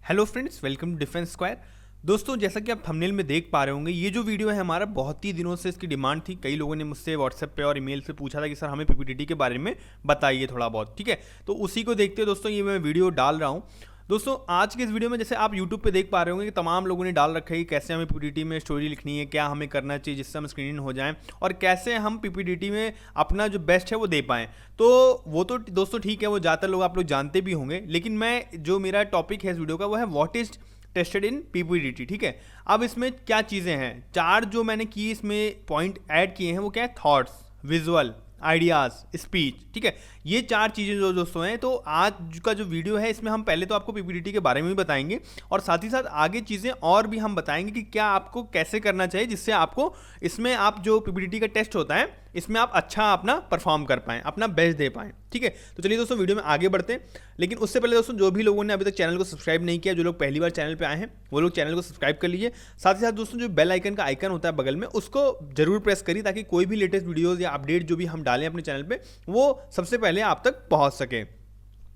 Hello friends, welcome to defence square. दोस्तों, जैसा कि आप थंबनेल में देख पा रहे होंगे, ये जो वीडियो है हमारा बहुत ही दिनों से इसकी डिमांड थी। कई लोगों ने मुझसे व्हाट्सएप पे और ईमेल से पूछा था कि सर हमें पीपीटीटी के बारे में बताइए थोड़ा बहुत। ठीक है, तो उसी को देखते हुए दोस्तों ये मैं वीडियो डाल रहा हूँ। दोस्तों, आज के इस वीडियो में जैसे आप यूट्यूब पे देख पा रहे होंगे कि तमाम लोगों ने डाल रखा है कि कैसे हमें पीपीटीटी में स्टोरी लिखनी है, क्या हमें करना चाहिए जिससे हम स्क्रीन हो जाएं और कैसे हम पीपीटीटी में अपना जो बेस्ट है वो दे पाएं। तो वो तो दोस्तों ठीक है, वो ज़्यादातर लोग आप लोग जानते भी होंगे, लेकिन मैं जो मेरा टॉपिक है इस वीडियो का वो है व्हाट इज टेस्टेड इन पीपीटीटी। ठीक है, अब इसमें क्या चीज़ें हैं, चार जो मैंने की इसमें पॉइंट ऐड किए हैं वो क्या है, थॉट्स, विजुअल, आइडियाज़, स्पीच। ठीक है, ये चार चीज़ें जो दोस्तों हैं। तो आज का जो वीडियो है इसमें हम पहले तो आपको पीपीटीटी के बारे में भी बताएंगे और साथ ही साथ आगे चीज़ें और भी हम बताएंगे कि क्या आपको कैसे करना चाहिए जिससे आपको इसमें आप जो पीपीटीटी का टेस्ट होता है इसमें आप अच्छा अपना परफॉर्म कर पाएँ, अपना बेस्ट दे पाएँ। ठीक है, तो चलिए दोस्तों वीडियो में आगे बढ़ते हैं। लेकिन उससे पहले दोस्तों, जो भी लोगों ने अभी तक चैनल को सब्सक्राइब नहीं किया, जो लोग पहली बार चैनल पे आए हैं वो लोग चैनल को सब्सक्राइब कर लीजिए। साथ ही साथ दोस्तों, जो बेल आइकन का आइकन होता है बगल में, उसको जरूर प्रेस करिए ताकि कोई भी लेटेस्ट वीडियोज़ या अपडेट जो भी हम डालें अपने चैनल पर वो सबसे पहले आप तक पहुँच सके।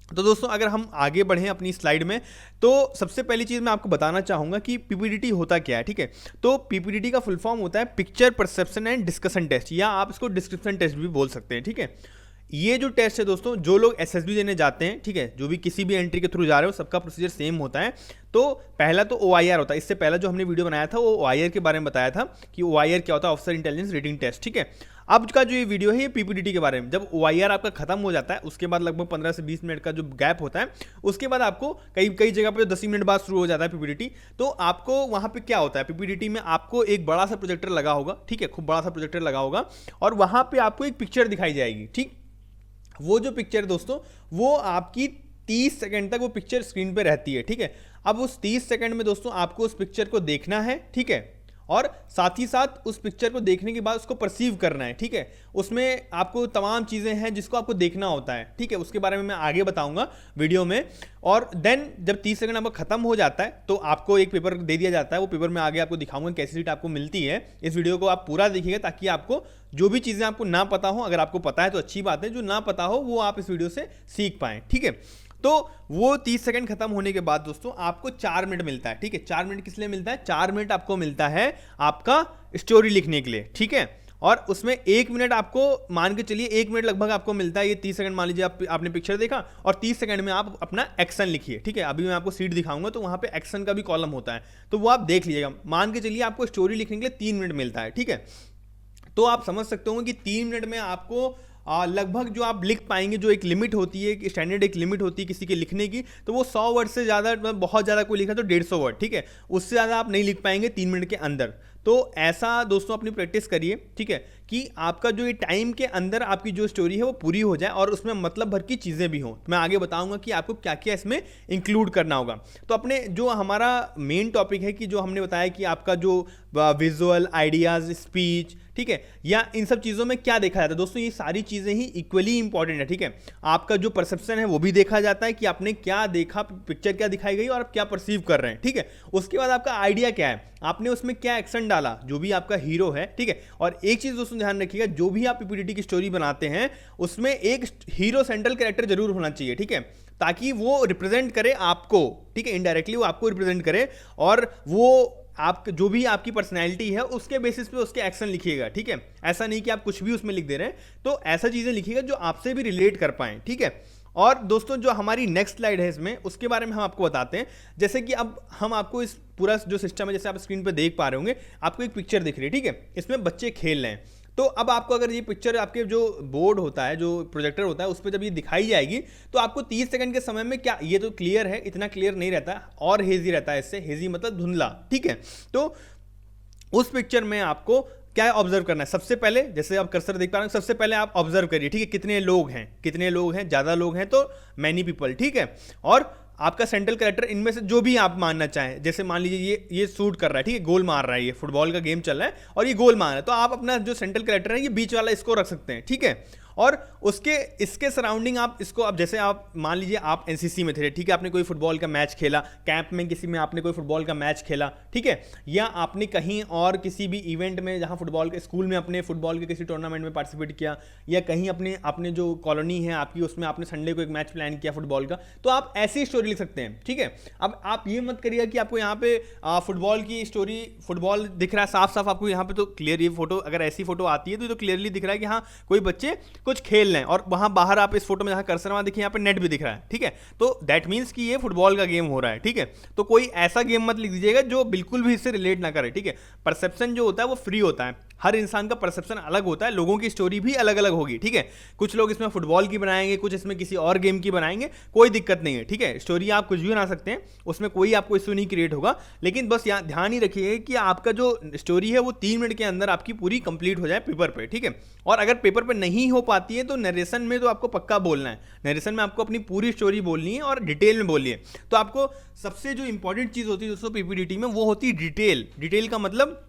तो दोस्तों, अगर हम आगे बढ़ें अपनी स्लाइड में, तो सबसे पहली चीज़ मैं आपको बताना चाहूँगा कि पीपीटीटी होता क्या है। ठीक है, तो पीपीटीटी का फुल फॉर्म होता है picture perception and discussion test, या आप इसको डिस्क्रिप्शन टेस्ट भी बोल सकते हैं। ठीक है, ये जो टेस्ट है दोस्तों, जो लोग एसएसबी देने जाते हैं, ठीक है, जो भी किसी भी एंट्री के थ्रू जा रहे हो, सबका प्रोसीजर सेम होता है। तो पहला तो ओआईआर होता है। इससे पहला जो हमने वीडियो बनाया था वो ओआईआर के बारे में बताया था कि ओआईआर क्या होता है, ऑफिसर इंटेलिजेंस रेटिंग टेस्ट। ठीक है, अब का जो ये वीडियो है ये पीपीटीटी के बारे में। जब ओआईआर आपका खत्म हो जाता है उसके बाद लगभग 15 से 20 मिनट का जो गैप होता है, उसके बाद आपको कई जगह पर 10 मिनट बाद शुरू हो जाता है पीपीटीटी। तो आपको वहाँ पे क्या होता है, पीपीटीटी में आपको एक बड़ा सा प्रोजेक्टर लगा होगा। ठीक है, खूब बड़ा सा प्रोजेक्टर लगा होगा और वहाँ पे आपको एक पिक्चर दिखाई जाएगी। ठीक, वो जो पिक्चर दोस्तों, वो आपकी 30 सेकंड तक वो पिक्चर स्क्रीन पे रहती है। ठीक है, अब उस 30 सेकंड में दोस्तों आपको उस पिक्चर को देखना है। ठीक है, और साथ ही साथ उस पिक्चर को देखने के बाद उसको परसीव करना है। ठीक है, उसमें आपको तमाम चीज़ें हैं जिसको आपको देखना होता है। ठीक है, उसके बारे में मैं आगे बताऊंगा वीडियो में। और देन जब 30 सेकंड आपका खत्म हो जाता है तो आपको एक पेपर दे दिया जाता है। वो पेपर में आगे आपको दिखाऊंगा कैसी सीट आपको मिलती है। इस वीडियो को आप पूरा देखिएगा ताकि आपको जो भी चीज़ें आपको ना पता हो, अगर आपको पता है तो अच्छी बात है, जो ना पता हो वो आप इस वीडियो से सीख पाएँ। ठीक है, तो वो 30 सेकंड खत्म होने के बाद दोस्तों आपको 4 मिनट मिलता है। ठीक है, 4 मिनट किस लिए मिलता है, 4 मिनट आपको मिलता है आपका स्टोरी लिखने के लिए। ठीक है, और उसमें 1 मिनट आपको, मान के चलिए 1 मिनट लगभग आपको मिलता है। ये 30 सेकंड मान लीजिए आपने पिक्चर देखा और 30 सेकंड में आप अपना एक्शन लिखिए। ठीक है, अभी मैं आपको सीट दिखाऊंगा तो वहाँ पे एक्शन का भी कॉलम होता है, तो वो आप देख लीजिएगा। मान के चलिए आपको स्टोरी लिखने के लिए 3 मिनट मिलता है। ठीक है, तो आप समझ सकते हो कि 3 मिनट में आपको लगभग जो आप लिख पाएंगे, जो एक लिमिट होती है, स्टैंडर्ड एक लिमिट होती है किसी के लिखने की, तो वो 100 वर्ड से ज़्यादा, बहुत ज़्यादा कोई लिखा तो 150 वर्ड। ठीक है, उससे ज़्यादा आप नहीं लिख पाएंगे 3 मिनट के अंदर। तो ऐसा दोस्तों अपनी प्रैक्टिस करिए। ठीक है, कि आपका जो ये टाइम के अंदर आपकी जो स्टोरी है वो पूरी हो जाए और उसमें मतलब भर की चीज़ें भी हों। मैं आगे बताऊंगा कि आपको क्या क्या इसमें इंक्लूड करना होगा। तो अपने जो हमारा मेन टॉपिक है कि जो हमने बताया कि आपका जो विजुअल, आइडियाज़, स्पीच, ठीक है, या इन सब चीज़ों में क्या देखा जाता है दोस्तों, ये सारी चीज़ें ही इक्वली इंपॉर्टेंट है। ठीक है, आपका जो परसेप्शन है वो भी देखा जाता है कि आपने क्या देखा, पिक्चर क्या दिखाई गई और आप क्या परसीव कर रहे हैं। ठीक है, उसके बाद आपका आइडिया क्या है, आपने उसमें क्या एक्शन डाला, जो भी आपका हीरो है। ठीक है, और एक चीज़ दोस्तों ध्यान रखिएगा, जो भी आप पीपीटीटी की स्टोरी बनाते हैं उसमें एक हीरो सेंट्रल कैरेक्टर जरूर होना चाहिए। ठीक है, ताकि वो रिप्रेजेंट करे आपको। ठीक है, इनडायरेक्टली वो आपको रिप्रेजेंट करे और वो आप जो भी आपकी पर्सनैलिटी है उसके बेसिस पे उसके एक्शन लिखिएगा। ठीक है, ऐसा नहीं कि आप कुछ भी उसमें लिख दे रहे हैं, तो ऐसा चीज़ें लिखिएगा जो आपसे भी रिलेट कर पाएँ। ठीक है, और दोस्तों जो हमारी नेक्स्ट स्लाइड है इसमें, उसके बारे में हम आपको बताते हैं। जैसे कि अब हम आपको इस पूरा जो सिस्टम है, जैसे आप स्क्रीन पर देख पा रहे होंगे, आपको एक पिक्चर दिख रही है। ठीक है, इसमें बच्चे खेल रहे हैं। तो अब आपको अगर ये पिक्चर आपके जो बोर्ड होता है, जो प्रोजेक्टर होता है, उस पर जब ये दिखाई जाएगी तो आपको 30 सेकंड के समय में क्या, ये तो क्लियर है, इतना क्लियर नहीं रहता और हेजी रहता है। इससे हेजी मतलब धुंधला। ठीक है, तो उस पिक्चर में आपको क्या ऑब्जर्व करना है, सबसे पहले जैसे आप कर्सर देख पा रहे हैं, सबसे पहले आप ऑब्जर्व करिए। ठीक है, कितने लोग हैं, कितने लोग हैं, ज़्यादा लोग हैं तो मैनी पीपल। ठीक है, और आपका सेंट्रल कैरेक्टर इनमें से जो भी आप मानना चाहें, जैसे मान लीजिए ये शूट कर रहा है। ठीक है, गोल मार रहा है, ये फुटबॉल का गेम चल रहा है और ये गोल मार रहा है, तो आप अपना जो सेंट्रल कैरेक्टर है ये बीच वाला इसको रख सकते हैं। ठीक है, और उसके इसके सराउंडिंग आप इसको, अब जैसे आप मान लीजिए आप एनसीसी में थे, ठीक है, आपने कोई फुटबॉल का मैच खेला, कैंप में किसी में आपने कोई फुटबॉल का मैच खेला, ठीक है, या आपने कहीं और किसी भी इवेंट में जहां फुटबॉल के स्कूल में अपने फुटबॉल के किसी टूर्नामेंट में पार्टिसिपेट किया, या कहीं अपने अपने जो कॉलोनी है आपकी उसमें आपने संडे को एक मैच प्लान किया फुटबॉल का, तो आप ऐसी स्टोरी लिख सकते हैं, ठीक है। अब आप ये मत करिए कि आपको यहाँ पे फुटबॉल की स्टोरी, फुटबॉल दिख रहा है साफ साफ आपको यहाँ पे, तो क्लियर ये फोटो, अगर ऐसी फोटो आती है तो ये तो क्लियरली दिख रहा है कि हाँ कोई बच्चे कुछ खेल रहे हैं, और वहां बाहर आप इस फोटो में जहां कर्सर वहां देखिए यहाँ पे नेट भी दिख रहा है, ठीक है, तो दैट मीन्स कि ये फुटबॉल का गेम हो रहा है, ठीक है। तो कोई ऐसा गेम मत लिख दीजिएगा जो बिल्कुल भी इससे रिलेट ना करे, ठीक है। परसेप्शन जो होता है वो फ्री होता है, हर इंसान का परसेप्शन अलग होता है, लोगों की स्टोरी भी अलग अलग होगी, ठीक है। कुछ लोग इसमें फुटबॉल की बनाएंगे, कुछ इसमें किसी और गेम की बनाएंगे, कोई दिक्कत नहीं है, ठीक है। स्टोरी आप कुछ भी बना सकते हैं, उसमें कोई आपको इशू नहीं क्रिएट होगा, लेकिन बस यहाँ ध्यान ही रखिए कि आपका जो स्टोरी है वो 3 मिनट के अंदर आपकी पूरी कंप्लीट हो जाए पेपर पे, ठीक है। और अगर पेपर पे नहीं हो पाती है तो नरेशन में तो आपको पक्का बोलना है, नरेशन में आपको अपनी पूरी स्टोरी बोलनी है और डिटेल में बोलनी है। तो आपको सबसे जो इंपॉर्टेंट चीज़ होती है दोस्तों पीपीटीटी में, वो होती है डिटेल। डिटेल का मतलब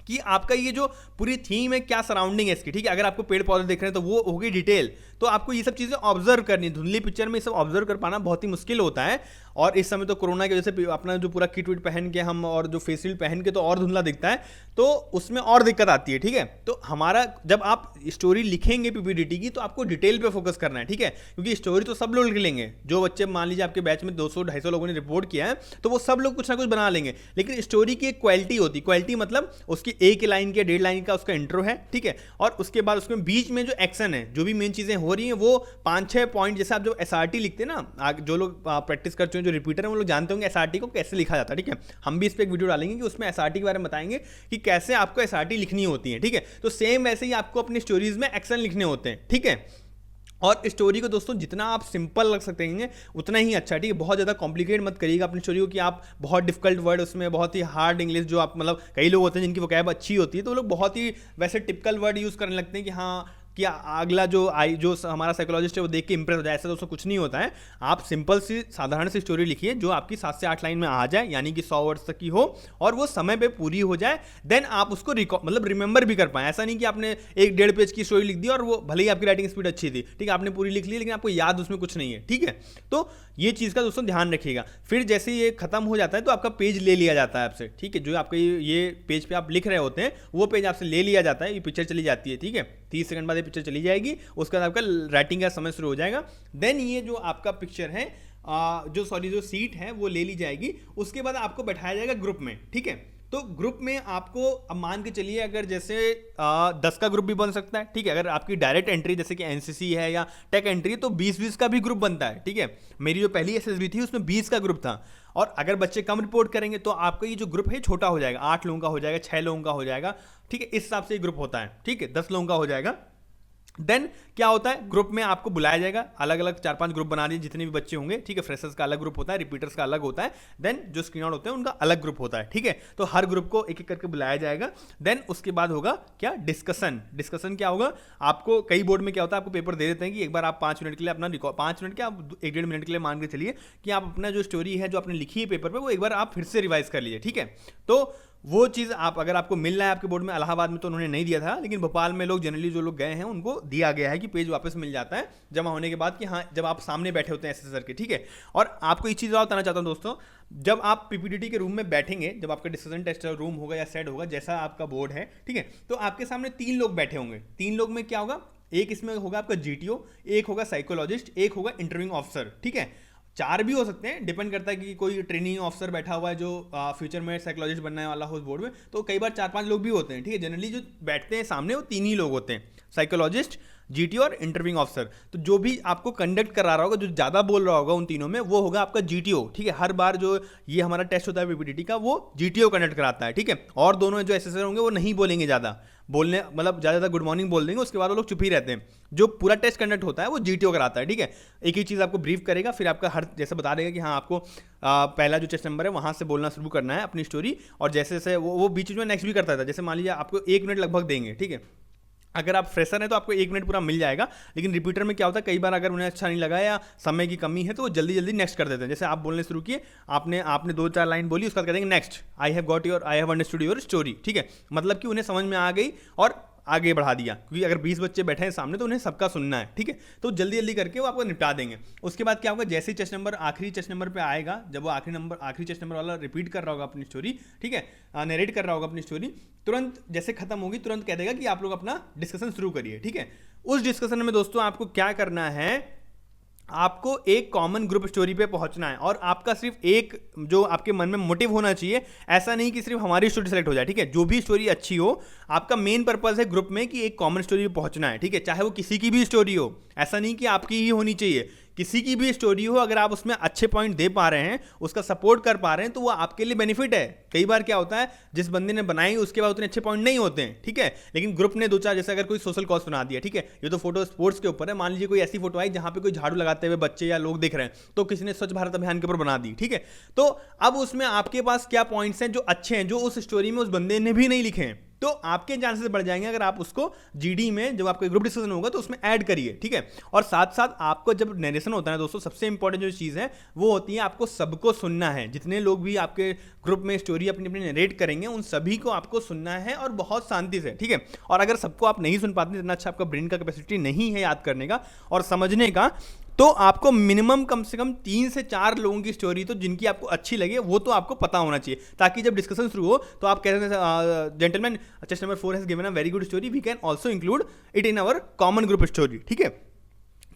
कि आपका ये जो पूरी थीम है, क्या सराउंडिंग है इसकी, ठीक है। अगर आपको पेड़ पौधे देख रहे हैं तो वो होगी डिटेल, तो आपको ये सब चीज़ें ऑब्जर्व करनी है। धुंधली पिक्चर में ये सब ऑब्जर्व कर पाना बहुत ही मुश्किल होता है, और इस समय तो कोरोना की वजह से अपना जो पूरा किट विट पहन के हम और जो फेस शील्ड पहन के तो और धुंधला दिखता है, तो उसमें और दिक्कत आती है, ठीक है। तो हमारा जब आप स्टोरी लिखेंगे पीपीटीटी की तो आपको डिटेल पे फोकस करना है, ठीक है, क्योंकि स्टोरी तो सब लोग लिख लेंगे। जो बच्चे मान लीजिए आपके बैच में 200-250 लोगों ने रिपोर्ट किया है तो वो सब लोग कुछ ना कुछ बना लेंगे, लेकिन स्टोरी की एक क्वालिटी होती है। क्वालिटी मतलब उसकी एक लाइन के 1.5 लाइन का उसका इंट्रो है, ठीक है, और उसके बाद उसमें बीच में जो एक्शन है, जो भी मेन चीज़ें हो रही हैं, वो 5-6 पॉइंट, जैसे आप जो एसआरटी लिखते हैं ना, जो लोग प्रैक्टिस कर चुके हैं, जो रिपीटर हैं, वो लोग जानते होंगे एसआरटी को कैसे लिखा जाता है, ठीक है। हम भी इस पर एक वीडियो डालेंगे कि उसमें एसआरटी के बारे में बताएंगे कि कैसे आपको एसआरटी लिखनी होती है, ठीक है। तो सेम वैसे ही आपको अपनी स्टोरीज में एक्शन लिखने होते हैं, ठीक है। और स्टोरी को दोस्तों जितना आप सिंपल रख सकते हैं उतना ही अच्छा, ठीक है। बहुत ज़्यादा कॉम्प्लिकेट मत करिएगा अपनी स्टोरी को कि आप बहुत डिफिकल्ट वर्ड उसमें, बहुत ही हार्ड इंग्लिश, जो आप मतलब कई लोग होते हैं जिनकी वोकैब अच्छी होती है तो वो लोग बहुत ही वैसे टिपिकल वर्ड यूज़ करने लगते हैं कि हाँ कि अगला जो हमारा साइकोलॉजिस्ट है वो देख के इंप्रेस हो जाए। ऐसा दोस्तों कुछ नहीं होता है। आप सिंपल सी साधारण सी स्टोरी लिखिए जो आपकी 7 से 8 लाइन में आ जाए, यानी कि 100 वर्ड्स तक की हो और वो समय पे पूरी हो जाए। देन आप उसको मतलब रिमेंबर भी कर पाए। ऐसा नहीं कि आपने 1-1.5 पेज की स्टोरी लिख दी और वो भले ही आपकी राइटिंग स्पीड अच्छी थी, ठीक है, आपने पूरी लिख ली लेकिन आपको याद उसमें कुछ नहीं है, ठीक है। तो ये चीज़ का दोस्तों ध्यान रखिएगा। फिर जैसे ये खत्म हो जाता है तो आपका पेज ले लिया जाता है आपसे, ठीक है। जो आपका ये पेज पे आप लिख रहे होते हैं वो पेज आपसे ले लिया जाता है, ये पिक्चर चली जाती है, ठीक है। 30 सेकंड बाद ये पिक्चर चली जाएगी, उसके बाद आपका राइटिंग का समय शुरू हो जाएगा। देन ये जो आपका पिक्चर है जो सीट है वो ले ली जाएगी। उसके बाद आपको बैठाया जाएगा ग्रुप में, ठीक है। तो ग्रुप में आपको अब मान के चलिए अगर जैसे 10 का ग्रुप भी बन सकता है, ठीक है। अगर आपकी डायरेक्ट एंट्री जैसे कि एनसीसी है या टेक एंट्री तो 20-20 का भी ग्रुप बनता है, ठीक है। मेरी जो पहली एसएसबी थी उसमें 20 का ग्रुप था। और अगर बच्चे कम रिपोर्ट करेंगे तो आपका ये जो ग्रुप है छोटा हो जाएगा, 8 लोगों का हो जाएगा, 6 लोगों का हो जाएगा, ठीक है। इस हिसाब से ये ग्रुप होता है, ठीक है। 10 लोगों का हो जाएगा। देन क्या होता है, ग्रुप में आपको बुलाया जाएगा, अलग अलग 4-5 ग्रुप बना दिए जितने भी बच्चे होंगे, ठीक है। फ्रेशर्स का अलग ग्रुप होता है, रिपीटर्स का अलग होता है। देन जो स्क्रीन आउट होते हैं उनका अलग ग्रुप होता है, ठीक है। तो हर ग्रुप को एक एक करके बुलाया जाएगा। देन उसके बाद होगा क्या, डिस्कशन। डिस्कशन क्या होगा, आपको कई बोर्ड में क्या होता है, आपको पेपर दे देते हैं कि एक बार आप 5 मिनट के लिए अपना 5 मिनट क्या 1-1.5 मिनट के लिए मान के चलिए कि आप अपना जो स्टोरी है जो आपने लिखी है पेपर पर वो एक बार आप फिर से रिवाइज कर लीजिए, ठीक है। तो वो चीज़ आप अगर आपको मिल रहा है आपके बोर्ड में, इलाहाबाद में तो उन्होंने नहीं दिया था, लेकिन भोपाल में लोग जनरली जो लोग गए हैं उनको दिया गया है कि पेज वापस मिल जाता है जमा होने के बाद, कि हाँ जब आप सामने बैठे होते हैं एसेसर के, ठीक है। और आपको एक चीज़ और बताना चाहता हूँ दोस्तों, जब आप पीपीटीटी के रूम में बैठेंगे, जब आपका डिस्कशन टेस्ट रूम होगा या सेट होगा जैसा आपका बोर्ड है, ठीक है, तो आपके सामने 3 लोग बैठे होंगे। 3 लोग में क्या होगा, एक इसमें होगा आपका जीटीओ, एक होगा साइकोलॉजिस्ट, एक होगा इंटरव्यूइंग ऑफिसर, ठीक है। 4 भी हो सकते हैं, डिपेंड करता है कि कोई ट्रेनिंग ऑफिसर बैठा हुआ है जो फ्यूचर में साइकोलॉजिस्ट बनने वाला हो उस बोर्ड में, तो कई बार 4-5 लोग भी होते हैं, ठीक है। जनरली जो बैठते हैं सामने वो 3 ही लोग होते हैं, साइकोलॉजिस्ट, जीटीओ और इंटरव्यूइंग ऑफिसर। तो जो भी आपको कंडक्ट करा रहा होगा, जो ज़्यादा बोल रहा होगा उन तीनों में, वो होगा आपका जीटीओ, ठीक है। हर बार जो ये हमारा टेस्ट होता है पीपीटीटी का वो जीटीओ कंडक्ट कराता है, ठीक है। और दोनों जो एसेसर होंगे वो नहीं बोलेंगे ज़्यादा, बोलने मतलब ज़्यादा गुड मॉर्निंग बोल देंगे, उसके बाद वो लोग चुप ही रहते हैं। जो पूरा टेस्ट कंडक्ट होता है वो जीटीओ कराता है, ठीक है। एक ही चीज़ आपको ब्रीफ करेगा, फिर आपका हर जैसे बता देगा कि हाँ आपको पहला जो टेस्ट नंबर है वहाँ से बोलना शुरू करना है अपनी स्टोरी, और जैसे जैसे वो बीच में नेक्स्ट भी करता था। जैसे मान लीजिए आपको 1 मिनट लगभग देंगे, ठीक है। अगर आप फ्रेशर हैं तो आपको 1 मिनट पूरा मिल जाएगा, लेकिन रिपीटर में क्या होता है कई बार अगर उन्हें अच्छा नहीं लगा या समय की कमी है तो वो जल्दी जल्दी नेक्स्ट कर देते हैं। जैसे आप बोलने शुरू किए, आपने 2-4 लाइन बोली, उसके बाद कह देंगे next, I have understood your story, ठीक है। मतलब कि उन्हें समझ में आ गई और आगे बढ़ा दिया, क्योंकि अगर 20 बच्चे बैठे हैं सामने तो उन्हें सबका सुनना है, ठीक है। तो जल्दी जल्दी करके वो आपको निपटा देंगे। उसके बाद क्या होगा, जैसे ही चेस्ट नंबर आखिरी चेस्ट नंबर पे आएगा, जब वो आखिरी चेस्ट नंबर वाला रिपीट कर रहा होगा अपनी स्टोरी, ठीक है, नरेट कर रहा होगा अपनी स्टोरी, तुरंत जैसे खत्म होगी तुरंत कह देगा कि आप लोग अपना डिस्कशन शुरू करिए, ठीक है। उस डिस्कशन में दोस्तों आपको क्या करना है, आपको एक कॉमन ग्रुप स्टोरी पे पहुंचना है, और आपका सिर्फ एक जो आपके मन में मोटिव होना चाहिए, ऐसा नहीं कि सिर्फ हमारी स्टोरी सेलेक्ट हो जाए, ठीक है। जो भी स्टोरी अच्छी हो, आपका मेन पर्पस है ग्रुप में कि एक कॉमन स्टोरी पे पहुंचना है, ठीक है। चाहे वो किसी की भी स्टोरी हो, ऐसा नहीं कि आपकी ही होनी चाहिए, किसी की भी स्टोरी हो, अगर आप उसमें अच्छे पॉइंट दे पा रहे हैं, उसका सपोर्ट कर पा रहे हैं, तो वो आपके लिए बेनिफिट है। कई बार क्या होता है, जिस बंदे ने बनाई उसके बाद उतने अच्छे पॉइंट नहीं होते हैं, ठीक है, लेकिन ग्रुप ने दो चार, जैसे अगर कोई सोशल कॉज बना दिया, ठीक है, ये तो फोटो स्पोर्ट्स के ऊपर है, मान लीजिए कोई ऐसी फोटो आई जहां पे कोई झाड़ू लगाते हुए बच्चे या लोग दिख रहे हैं, तो किसी ने स्वच्छ भारत अभियान के ऊपर बना दी, ठीक है। तो अब उसमें आपके पास क्या पॉइंट्स हैं जो अच्छे हैं, जो उस स्टोरी में उस बंदे ने भी नहीं लिखे हैं, तो आपके चांसेस बढ़ जाएंगे अगर आप उसको जीडी में जब आपका ग्रुप डिस्कशन होगा तो उसमें ऐड करिए, ठीक है। और साथ साथ आपको जब नरेशन होता है दोस्तों, सबसे इंपॉर्टेंट जो चीज़ है वो होती है आपको सबको सुनना है। जितने लोग भी आपके ग्रुप में स्टोरी अपनी अपनी नरेट करेंगे, उन सभी को आपको सुनना है, और बहुत शांति से, ठीक है। और अगर सबको आप नहीं सुन पाते, इतना अच्छा आपका ब्रेन का कैपेसिटी नहीं है याद करने का और समझने का, तो आपको मिनिमम कम से कम 3 से 4 लोगों की स्टोरी, तो जिनकी आपको अच्छी लगे वो तो आपको पता होना चाहिए, ताकि जब डिस्कशन शुरू हो तो आप कहते हैं gentleman chest number 4 has given a very good story, we can also include it in our common group story, ठीक है।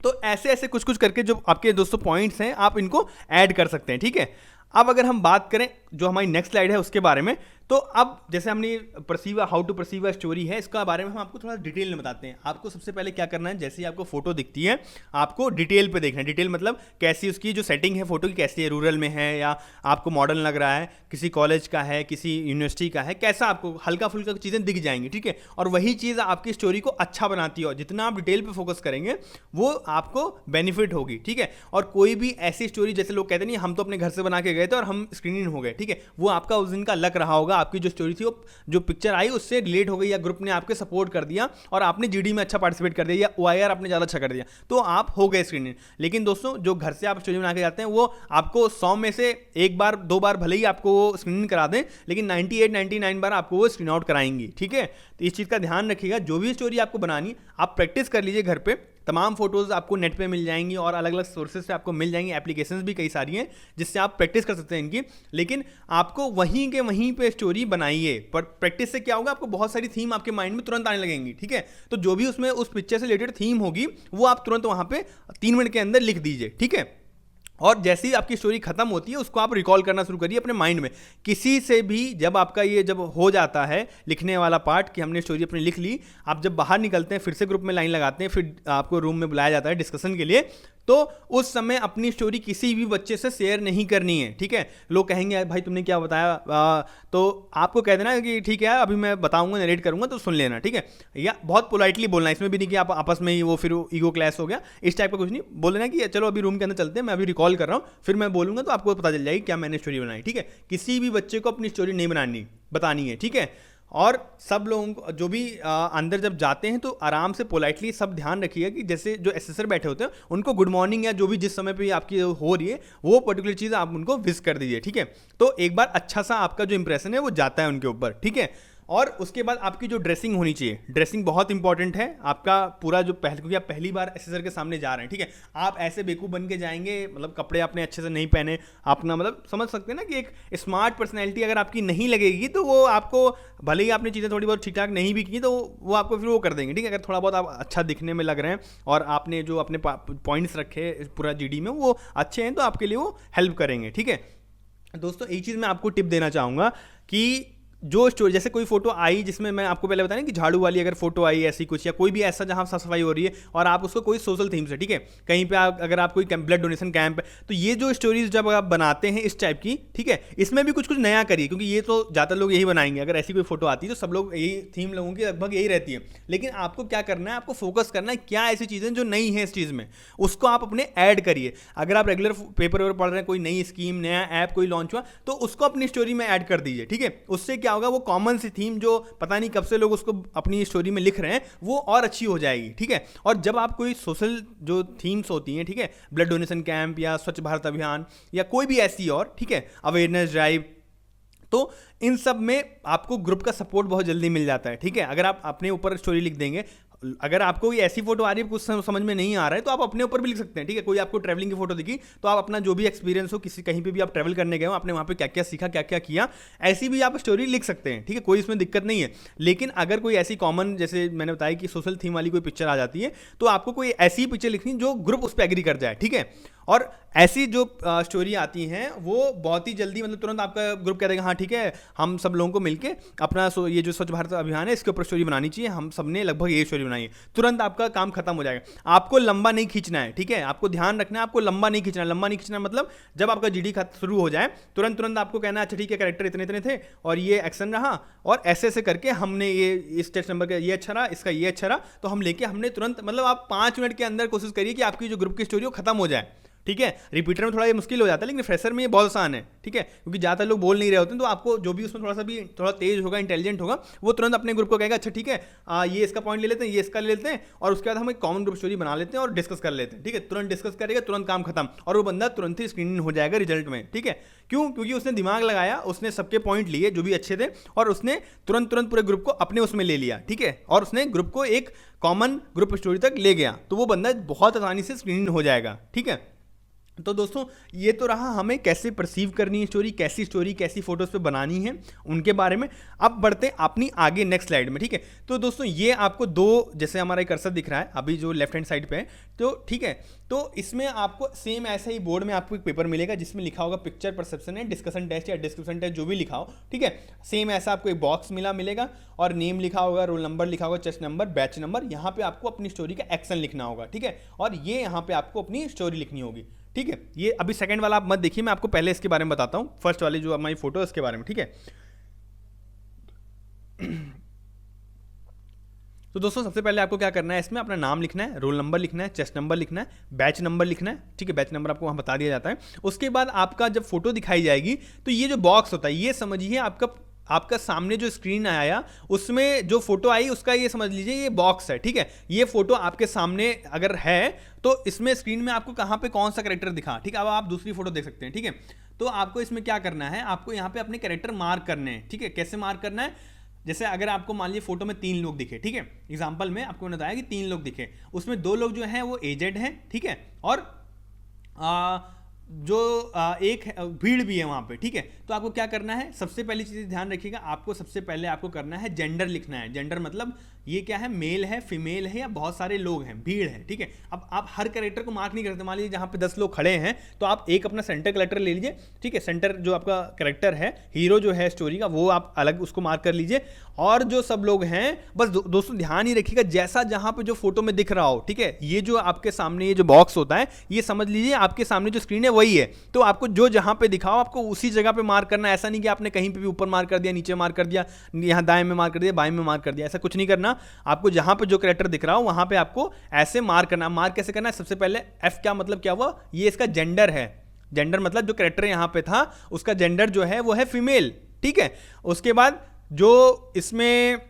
तो ऐसे ऐसे कुछ कुछ करके जो आपके दोस्तों पॉइंट्स हैं, आप इनको ऐड कर सकते हैं, ठीक है। अब अगर हम बात करें जो हमारी नेक्स्ट स्लाइड है उसके बारे में, तो अब जैसे हमने perceive how to perceive a story है, इसका बारे में हम आपको थोड़ा डिटेल में बताते हैं। आपको सबसे पहले क्या करना है, जैसे ही आपको फोटो दिखती है आपको डिटेल पे देखना है। डिटेल मतलब कैसी उसकी जो सेटिंग है फोटो की, कैसी है, रूरल में है या आपको मॉडर्न लग रहा है, किसी कॉलेज का है, किसी यूनिवर्सिटी का है, कैसा आपको हल्का फुल्का चीज़ें दिख जाएंगी, ठीक है। और वही चीज़ आपकी स्टोरी को अच्छा बनाती है, और जितना आप डिटेल पे फोकस करेंगे वो आपको बेनिफिट होगी, ठीक है। और कोई भी ऐसी स्टोरी, जैसे लोग कहते नहीं हम तो अपने घर से बना के गए थे और हम स्क्रीन हो गए, ठीक है, वो आपका उस दिन का लक रहा होगा। आपकी जो स्टोरी थी वो जो पिक्चर आई उससे रिलेट हो गई, या ग्रुप ने आपके सपोर्ट कर दिया और आपने जीडी में अच्छा पार्टिसिपेट कर दिया, या ओआईआर आपने ज़्यादा अच्छा कर दिया, तो आप हो गए स्क्रीन। लेकिन दोस्तों जो घर से आप स्टोरी बना के जाते हैं वो आपको 100 में से एक बार दो बार भले ही आपको वो स्क्रीन करा दें, लेकिन 98-99 बार आपको वो स्क्रीन आउट कराएंगी, ठीक है। तो इस चीज़ का ध्यान रखिएगा, जो भी स्टोरी आपको बनानी आप प्रैक्टिस कर लीजिए घर पे। तमाम फोटोज़ आपको नेट पे मिल जाएंगी और अलग अलग सोर्सेज से आपको मिल जाएंगी, एप्लीकेशंस भी कई सारी हैं जिससे आप प्रैक्टिस कर सकते हैं इनकी। लेकिन आपको वहीं के वहीं पे स्टोरी बनाइए, पर प्रैक्टिस से क्या होगा, आपको बहुत सारी थीम आपके माइंड में तुरंत आने लगेंगी, ठीक है। तो जो भी उसमें उस पिक्चर से रिलेटेड थीम होगी वो आप तुरंत वहाँ पे 3 मिनट के अंदर लिख दीजिए, ठीक है। और जैसे ही आपकी स्टोरी खत्म होती है उसको आप रिकॉल करना शुरू करिए अपने माइंड में। किसी से भी जब आपका ये जब हो जाता है लिखने वाला पार्ट कि हमने स्टोरी अपनी लिख ली, आप जब बाहर निकलते हैं फिर से ग्रुप में लाइन लगाते हैं, फिर आपको रूम में बुलाया जाता है डिस्कशन के लिए, तो उस समय अपनी स्टोरी किसी भी बच्चे से शेयर नहीं करनी है, ठीक है। लोग कहेंगे भाई तुमने क्या बताया, तो आपको कह देना कि ठीक है अभी मैं बताऊंगा, नरेट करूंगा तो सुन लेना, ठीक है। या बहुत पोलाइटली बोलना है, इसमें भी नहीं कि आप आपस में ही वो फिर ईगो क्लैश हो गया, इस टाइप का कुछ नहीं बोलना कि चलो अभी रूम के अंदर चलते हैं, मैं अभी रिकॉल कर रहा हूँ, फिर मैं बोलूंगा तो आपको पता चल जाएगी क्या मैंने स्टोरी बनाई, ठीक है। किसी भी बच्चे को अपनी स्टोरी नहीं बतानी है, ठीक है। और सब लोगों को जो भी अंदर जब जाते हैं तो आराम से पोलाइटली सब ध्यान रखिएगा कि जैसे जो एसेसर बैठे होते हैं उनको गुड मॉर्निंग या जो भी जिस समय पे आपकी हो रही है वो पर्टिकुलर चीज़ आप उनको विश कर दीजिए, ठीक है। तो एक बार अच्छा सा आपका जो इंप्रेशन है वो जाता है उनके ऊपर, ठीक है। और उसके बाद आपकी जो ड्रेसिंग होनी चाहिए, ड्रेसिंग बहुत इंपॉर्टेंट है। आपका पूरा जो क्योंकि आप पहली बार एसेसर के सामने जा रहे हैं, ठीक है। आप ऐसे बेवकूफ़ बन के जाएंगे, मतलब कपड़े आपने अच्छे से नहीं पहने, अपना मतलब समझ सकते हैं ना कि एक स्मार्ट पर्सनैलिटी अगर आपकी नहीं लगेगी तो वो आपको, भले ही आपने चीज़ें थोड़ी बहुत ठीक ठाक नहीं भी की तो वो आपको फिर वो कर देंगे, ठीक है। अगर थोड़ा बहुत आप अच्छा दिखने में लग रहे हैं और आपने जो अपने पॉइंट्स रखे पूरा जीडी में वो अच्छे हैं तो आपके लिए वो हेल्प करेंगे, ठीक है। दोस्तों एक चीज़ मैं आपको टिप देना चाहूँगा कि जो स्टोरी, जैसे कोई फोटो आई जिसमें मैं आपको पहले बताया कि झाड़ू वाली अगर फोटो आई ऐसी कुछ, या कोई भी ऐसा जहां साफ सफाई हो रही है और आप उसको कोई सोशल थीम से, ठीक है, कहीं पे अगर आप कोई ब्लड डोनेशन कैंप है, तो ये जो स्टोरीज जब आप बनाते हैं इस टाइप की, ठीक है, इसमें भी कुछ कुछ नया करिए, क्योंकि ये तो ज़्यादातर लोग यही बनाएंगे। अगर ऐसी कोई फोटो आती है तो सब लोग यही थीम लोगों की लगभग यही रहती है, लेकिन आपको क्या करना है, आपको फोकस करना है क्या ऐसी चीज़ें जो नई है इस चीज़ में, उसको आप अपने ऐड करिए। अगर आप रेगुलर पेपर वेपर पढ़ रहे हैं, कोई नई स्कीम, नया ऐप कोई लॉन्च हुआ, तो उसको अपनी स्टोरी में ऐड कर दीजिए, ठीक है। उससे क्या होगा, वो कॉमन सी थीम जो पता नहीं कब से लोग उसको अपनी स्टोरी में लिख रहे हैं वो और अच्छी हो जाएगी, ठीक है। और जब आप कोई सोशल जो थीम्स होती हैं, ठीक है, ब्लड डोनेशन कैंप या स्वच्छ भारत अभियान या कोई भी ऐसी और, ठीक है, अवेयरनेस ड्राइव, तो इन सब में आपको ग्रुप का सपोर्ट बहुत जल्दी मिल जाता है, ठीक है। अगर आप अपने ऊपर स्टोरी लिख देंगे, अगर आपको कोई ऐसी फोटो आ रही है कुछ समझ में नहीं आ रहा है तो आप अपने ऊपर भी लिख सकते हैं, ठीक है। कोई आपको ट्रैवलिंग की फोटो दिखी तो आप अपना जो भी एक्सपीरियंस हो, किसी कहीं पे भी आप ट्रैवल करने गए हो, आपने वहाँ पे क्या क्या सीखा, क्या क्या किया, ऐसी भी आप स्टोरी लिख सकते हैं, ठीक है। कोई इसमें दिक्कत नहीं है। लेकिन अगर कोई ऐसी कॉमन, जैसे मैंने बताया कि सोशल थीम वाली कोई पिक्चर आ जाती है, तो आपको कोई ऐसी पिक्चर लिखनी जो ग्रुप उस पर एग्री कर जाए, ठीक है। और ऐसी जो स्टोरी आती हैं वो बहुत ही जल्दी, मतलब तुरंत आपका ग्रुप कह देगा हाँ ठीक है, हम सब लोगों को मिलके अपना ये जो स्वच्छ भारत अभियान है इसके ऊपर स्टोरी बनानी चाहिए, हम सब ने लगभग ये स्टोरी बनाई है, तुरंत आपका काम खत्म हो जाएगा। आपको लंबा नहीं खींचना है, ठीक है। आपको ध्यान रखना है, आपको लंबा नहीं खींचना है। लंबा नहीं खींचना मतलब जब आपका जीडी शुरू हो जाए तुरंत तुरंत आपको कहना है अच्छा ठीक है, कैरेक्टर इतने इतने थे और ये एक्शन रहा और ऐसे ऐसे करके हमने ये इस टेस्ट नंबर का ये अच्छा रहा, इसका ये अच्छा रहा, तो हम लेके हमने तुरंत, मतलब आप 5 मिनट के अंदर कोशिश करिए कि आपकी जो ग्रुप की स्टोरी वो खत्म हो जाए, ठीक है। रिपीटर में थोड़ा ये मुश्किल हो जाता है, लेकिन फ्रेशर में ये बहुत आसान है, ठीक है, क्योंकि ज़्यादा लोग बोल नहीं रहे होते हैं। तो आपको जो भी उसमें थोड़ा तेज होगा, इंटेलिजेंट होगा, वो तुरंत अपने ग्रुप को कहेगा अच्छा ठीक है, ये इसका पॉइंट ले लेते हैं, ये इसका ले लेते हैं, और उसके बाद हम एक कॉमन ग्रुप स्टोरी बना लेते हैं और डिस्कस कर लेते हैं, ठीक है। तुरंत डिस्कस करेगा, तुरंत काम खत्म, और वो बंदा तुरंत ही स्क्रीन हो जाएगा रिजल्ट में, ठीक है। क्यों? क्योंकि उसने दिमाग लगाया, उसने सबके पॉइंट लिए जो भी अच्छे थे, और उसने तुरंत तुरंत पूरे ग्रुप को अपने उसमें ले लिया, ठीक है, और उसने ग्रुप को एक कॉमन ग्रुप स्टोरी तक ले गया, तो वो बंदा बहुत आसानी से स्क्रीन हो जाएगा, ठीक है। तो दोस्तों ये तो रहा हमें कैसे परसीव करनी है स्टोरी, कैसी फोटोज पे बनानी है उनके बारे में। अब बढ़ते हैं अपनी आगे नेक्स्ट स्लाइड में, ठीक है। तो दोस्तों ये आपको दो, जैसे हमारा कर्सर दिख रहा है अभी जो लेफ्ट हैंड साइड पे है, तो ठीक है, तो इसमें आपको सेम ऐसा ही बोर्ड में आपको एक पेपर मिलेगा जिसमें लिखा होगा पिक्चर परसेप्शन है, डिस्कशन टेस्ट या डिस्क्रिप्शन टेस्ट, जो भी लिखा हो, ठीक है। सेम ऐसा आपको एक बॉक्स मिलेगा और नेम लिखा होगा, रोल नंबर लिखा होगा, चेस्ट नंबर, बैच नंबर, यहाँ पे आपको अपनी स्टोरी का एक्शन लिखना होगा, ठीक है, और ये यहाँ पे आपको अपनी स्टोरी लिखनी होगी, ठीक है। ये अभी सेकंड वाला आप मत देखिए, मैं आपको पहले इसके बारे में बताता हूँ, फर्स्ट वाली जो हमारी फोटो है उसके बारे में, ठीक है। तो दोस्तों सबसे पहले आपको क्या करना है, इसमें अपना नाम लिखना है, रोल नंबर लिखना है, चेस्ट नंबर लिखना है, बैच नंबर लिखना है, ठीक है। बैच नंबर आपको वहाँ बता दिया जाता है। उसके बाद आपका जब फोटो दिखाई जाएगी तो ये जो बॉक्स होता है, ये समझिए आपका सामने जो स्क्रीन आया उसमें जो फोटो आई उसका ये समझ लीजिए ये बॉक्स है, ठीक है। ये फोटो आपके सामने अगर है तो इसमें स्क्रीन में आपको कहाँ पे कौन सा कैरेक्टर दिखा, ठीक है। अब आप दूसरी फोटो देख सकते हैं, ठीक है। तो आपको इसमें क्या करना है, आपको यहाँ पे अपने कैरेक्टर मार्क करने हैं, ठीक है। कैसे मार्क करना है, जैसे अगर आपको मान लीजिए फोटो में 3 लोग दिखे, ठीक है, एग्जाम्पल में आपको बताया कि 3 लोग दिखे, उसमें 2 लोग जो हैं वो एजेड हैं, ठीक है, और एक भीड़ भी है वहाँ पे, ठीक है। तो आपको क्या करना है, सबसे पहली चीज़ ध्यान रखिएगा, आपको सबसे पहले आपको करना है जेंडर लिखना है। जेंडर मतलब ये क्या है, मेल है, फीमेल है, या बहुत सारे लोग हैं, भीड़ है, ठीक है। अब आप हर कैरेक्टर को मार्क नहीं करते, मान लीजिए जहाँ पे 10 लोग खड़े हैं तो आप एक अपना सेंटर कैरेक्टर ले लीजिए, ठीक है। सेंटर जो आपका कैरेक्टर है, हीरो जो है स्टोरी का, वो आप अलग उसको मार्क कर लीजिए, और जो सब लोग हैं बस दोस्तों ध्यान ही रखिएगा जैसा जहाँ पे जो फोटो में दिख रहा हो, ठीक है। ये जो आपके सामने ये जो बॉक्स होता है, ये समझ लीजिए आपके सामने जो स्क्रीन है वही है, तो आपको जो जहाँ पे दिखाओ आपको उसी जगह पे मार्क करना है। ऐसा नहीं कि आपने कहीं पे भी ऊपर मार्क कर दिया, नीचे मार्क कर दिया, यहाँ दाएं में मार्क कर दिया, बाएं में मार्क कर दिया, ऐसा कुछ नहीं करना। आपको जहाँ पे जो कैरेक्टर दिख रहा हो वहाँ पे आपको ऐसे मार्क करना। मार्क कैसे करना है, सबसे पहले एफ क्या मतलब क्या हुआ, ये इसका जेंडर है। जेंडर मतलब जो कैरेक्टर यहाँ पे था उसका जेंडर जो है वो है फीमेल, ठीक है। उसके बाद जो इसमें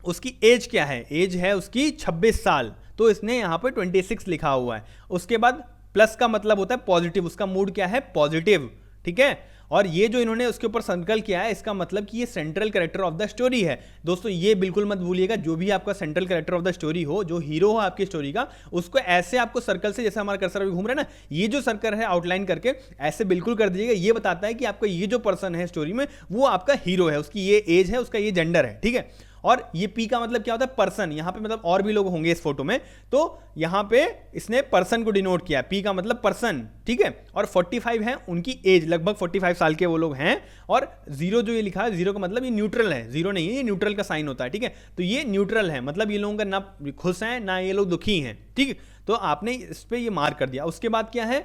उसकी एज क्या है, एज है उसकी 26 साल, तो इसने यहाँ पे 26 लिखा हुआ है। उसके बाद प्लस का मतलब होता है पॉजिटिव, उसका मूड क्या है, पॉजिटिव, ठीक है। और ये जो इन्होंने उसके ऊपर सर्कल किया है, इसका मतलब कि ये central character of the story है। दोस्तों ये बिल्कुल मत भूलिएगा, जो भी आपका central character of the story हो, जो हीरो हो आपकी स्टोरी का, उसको ऐसे आपको सर्कल से, जैसे हमारा कर्सर अभी घूम रहा है ना, ये जो सर्कल है आउटलाइन करके ऐसे बिल्कुल कर दीजिएगा। ये बताता है कि आपका ये जो पर्सन है स्टोरी में वो आपका हीरो है, उसकी ये एज है, उसका ये जेंडर है, ठीक है। और ये पी का मतलब क्या होता है, पर्सन, यहाँ पे मतलब और भी लोग होंगे इस फोटो में, तो यहाँ पे इसने पर्सन को डिनोट किया, पी का मतलब पर्सन, ठीक है। और 45 है उनकी एज, लगभग 45 साल के वो लोग हैं। और 0 जो ये लिखा है, 0 का मतलब ये न्यूट्रल है, 0 नहीं है, ये न्यूट्रल का साइन होता है, ठीक है। तो ये न्यूट्रल है, मतलब ये लोगों का ना खुश हैं ना ये लोग दुखी हैं, ठीक है। तो आपने इस पर ये मार्क कर दिया। उसके बाद क्या है,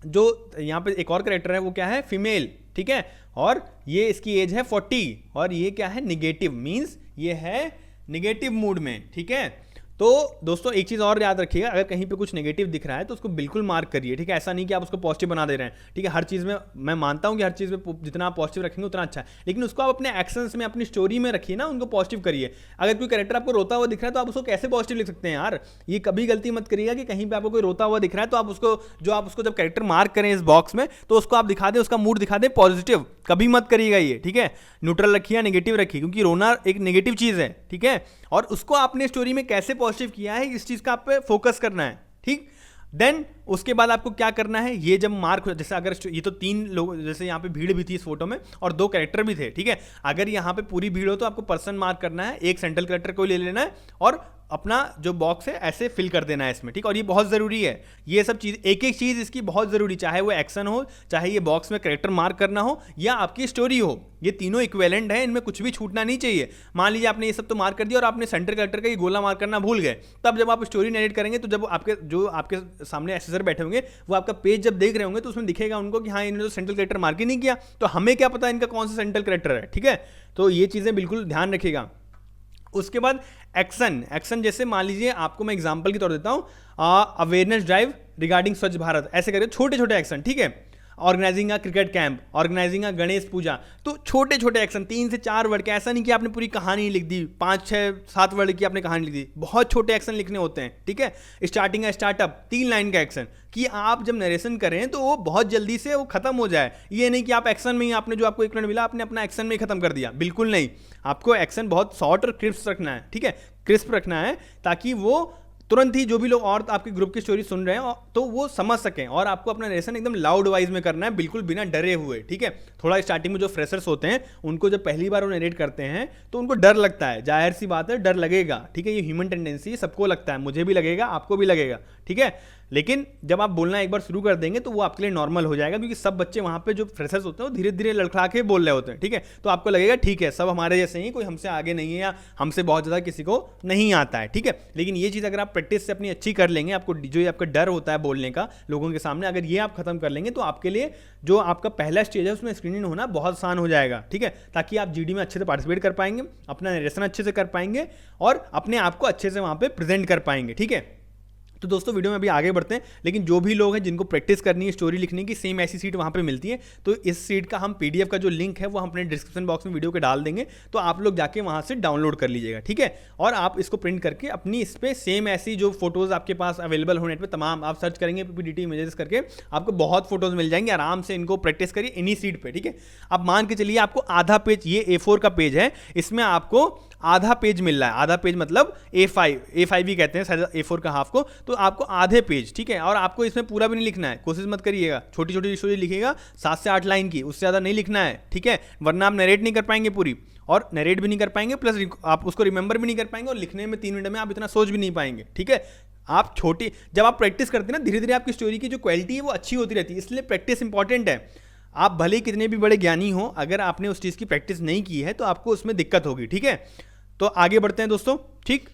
जो यहाँ पे एक और कैरेक्टर है वो क्या है, फीमेल, ठीक है। और ये इसकी एज है 40, और ये क्या है, निगेटिव, मींस ये है निगेटिव मूड में, ठीक है। तो दोस्तों एक चीज़ और याद रखिएगा, अगर कहीं पे कुछ नेगेटिव दिख रहा है तो उसको बिल्कुल मार्क करिए, ठीक है। ऐसा नहीं कि आप उसको पॉजिटिव बना दे रहे हैं, ठीक है। हर चीज़ में मैं मानता हूँ कि हर चीज़ में जितना आप पॉजिटिव रखेंगे उतना अच्छा है, लेकिन उसको आप अपने एक्शंस में, अपनी स्टोरी में रखिए ना, उनको पॉजिटिव करिए। अगर कोई कैरेक्टर आपको रोता हुआ दिख रहा है तो आप उसको कैसे पॉजिटिव लिख सकते हैं यार? ये कभी गलती मत करिएगा कि कहीं पर आपको कोई रोता हुआ दिख रहा है तो आप उसको जब कैरेक्टर मार्क करें इस बॉक्स में तो उसको आप दिखा दें, उसका मूड दिखा दें पॉजिटिव। कभी मत करिएगा ये, ठीक है। न्यूट्रल रखिए या नेगेटिव रखिए, क्योंकि रोना एक नेगेटिव चीज़ है, ठीक है। और उसको आपने स्टोरी में कैसे पॉजिटिव किया है इस चीज़ का आप पे फोकस करना है, ठीक। देन उसके बाद आपको क्या करना है, ये जब मार्क हो, जैसे अगर ये तो 3 लोग, जैसे यहाँ पे भीड़ भी थी इस फोटो में और 2 कैरेक्टर भी थे, ठीक है। अगर यहाँ पे पूरी भीड़ हो तो आपको पर्सन मार्क करना है, एक सेंट्रल कैरेक्टर को ले लेना है और अपना जो बॉक्स है ऐसे फिल कर देना है इसमें, ठीक। और ये बहुत ज़रूरी है, ये सब चीज़, एक एक चीज़ इसकी बहुत ज़रूरी, चाहे वो एक्शन हो, चाहे ये बॉक्स में कैरेक्टर मार्क करना हो या आपकी स्टोरी हो, ये तीनों इक्विवेलेंट है, इनमें कुछ भी छूटना नहीं चाहिए। मान लीजिए आपने ये सब तो मार्क कर दिया और आपने सेंटर कैरेक्टर का ये गोला मार्क करना भूल गए, तब जब आप स्टोरी नरेट करेंगे तो जब आपके सामने एसेसर बैठे होंगे वो आपका पेज जब देख रहे होंगे तो उसमें दिखेगा उनको कि हाँ इन्होंने तो सेंट्रल कैरेक्टर मार्क ही नहीं किया, तो हमें क्या पता इनका कौन सा सेंट्रल कैरेक्टर है, ठीक है। तो ये चीज़ें बिल्कुल ध्यान रखिएगा। उसके बाद एक्शन जैसे मान लीजिए आपको मैं एग्जांपल की तौर देता हूँ, अवेयरनेस ड्राइव रिगार्डिंग स्वच्छ भारत, ऐसे करिए छोटे छोटे एक्शन, ठीक है। ऑर्गेनाइजिंग अ क्रिकेट कैंप, ऑर्गेनाइजिंग अ गणेश पूजा, तो छोटे छोटे एक्शन 3 से 4 वर्ड के, ऐसा नहीं कि आपने पूरी कहानी लिख दी, 5, 6, 7 वर्ड की आपने कहानी लिख दी, बहुत छोटे एक्शन लिखने होते हैं, ठीक है। स्टार्टिंग अ स्टार्टअप 3 लाइन का एक्शन, कि आप जब नरेशन करें तो वो बहुत जल्दी से वो खत्म हो जाए। ये नहीं कि आप एक्शन में ही, आपने जो आपको 1 मिनट मिला आपने अपना एक्शन में ही खत्म कर दिया, बिल्कुल नहीं। आपको एक्शन बहुत शॉर्ट और क्रिस्प रखना है, ठीक है, क्रिस्प रखना है, ताकि वो तुरंत ही जो भी लोग और आपके ग्रुप की स्टोरी सुन रहे हैं तो वो समझ सकें। और आपको अपना नरेशन एकदम लाउड वॉइस में करना है, बिल्कुल बिना डरे हुए, ठीक है। थोड़ा स्टार्टिंग में जो फ्रेशर्स होते हैं उनको जब पहली बार वो नरेट करते हैं तो उनको डर लगता है, जाहिर सी बात है, डर लगेगा, ठीक है। ये ह्यूमन टेंडेंसी, सबको लगता है, मुझे भी लगेगा, आपको भी लगेगा, ठीक है। लेकिन जब आप बोलना एक बार शुरू कर देंगे तो वो आपके लिए नॉर्मल हो जाएगा, क्योंकि सब बच्चे वहाँ पे जो फ्रेशर्स होते हैं वो धीरे धीरे लड़खड़ा के बोल रहे होते हैं, ठीक है। तो आपको लगेगा ठीक है सब हमारे जैसे ही, कोई हमसे आगे नहीं है या हमसे बहुत ज़्यादा किसी को नहीं आता है, ठीक है। लेकिन ये चीज़ अगर आप प्रैक्टिस से अपनी अच्छी कर लेंगे, आपको जो ये आपका डर होता है बोलने का लोगों के सामने, अगर ये आप खत्म कर लेंगे तो आपके लिए जो आपका पहला स्टेज है उसमें स्क्रीनिंग होना बहुत आसान हो जाएगा, ठीक है। ताकि आप जीडी में अच्छे से पार्टिसिपेट कर पाएंगे, अपना नरेशन अच्छे से कर पाएंगे और अपने आप को अच्छे से वहाँ पे प्रेजेंट कर पाएंगे, ठीक है। तो दोस्तों वीडियो में अभी आगे बढ़ते हैं, लेकिन जो भी लोग हैं जिनको प्रैक्टिस करनी है स्टोरी लिखने की, सेम ऐसी सीट वहाँ पे मिलती है। तो इस सीट का हम पीडीएफ का जो लिंक है वो हम अपने डिस्क्रिप्शन बॉक्स में वीडियो के डाल देंगे, तो आप लोग जाके वहाँ से डाउनलोड कर लीजिएगा, ठीक है। और आप इसको प्रिंट करके अपनी इस पर सेम ऐसी जो फोटोज़ आपके पास अवेलेबल हो नेट पर, तमाम आप सर्च करेंगे पीपीटी इमेजेस करके, आपको बहुत फोटोज़ मिल जाएंगे। आराम से इनको प्रैक्टिस करिए इन्हीं सीट पर, ठीक है। अब मान के चलिए आपको आधा पेज, ये A4 का पेज है, इसमें आपको आधा पेज मिल रहा है। आधा पेज मतलब A5 भी कहते हैं शायद A4 का हाफ को, तो आपको आधे पेज, ठीक है। और आपको इसमें पूरा भी नहीं लिखना है, कोशिश मत करिएगा, छोटी छोटी स्टोरी लिखिएगा 7 से 8 लाइन की, उससे ज़्यादा नहीं लिखना है, ठीक है। वरना आप नरेट नहीं कर पाएंगे पूरी, और नरेट भी नहीं कर पाएंगे, प्लस आप उसको रिमेंबर भी नहीं कर पाएंगे, और लिखने में 3 मिनट में आप इतना सोच भी नहीं पाएंगे, ठीक है। आप छोटी, जब आप प्रैक्टिस करते हैं ना, धीरे धीरे आपकी स्टोरी की जो क्वालिटी है वो अच्छी होती रहती है, इसलिए प्रैक्टिस इंपॉर्टेंट है। आप भले ही कितने भी बड़े ज्ञानी हो, अगर आपने उस चीज़ की प्रैक्टिस नहीं की है तो आपको उसमें दिक्कत होगी, ठीक है। तो आगे बढ़ते हैं दोस्तों, ठीक।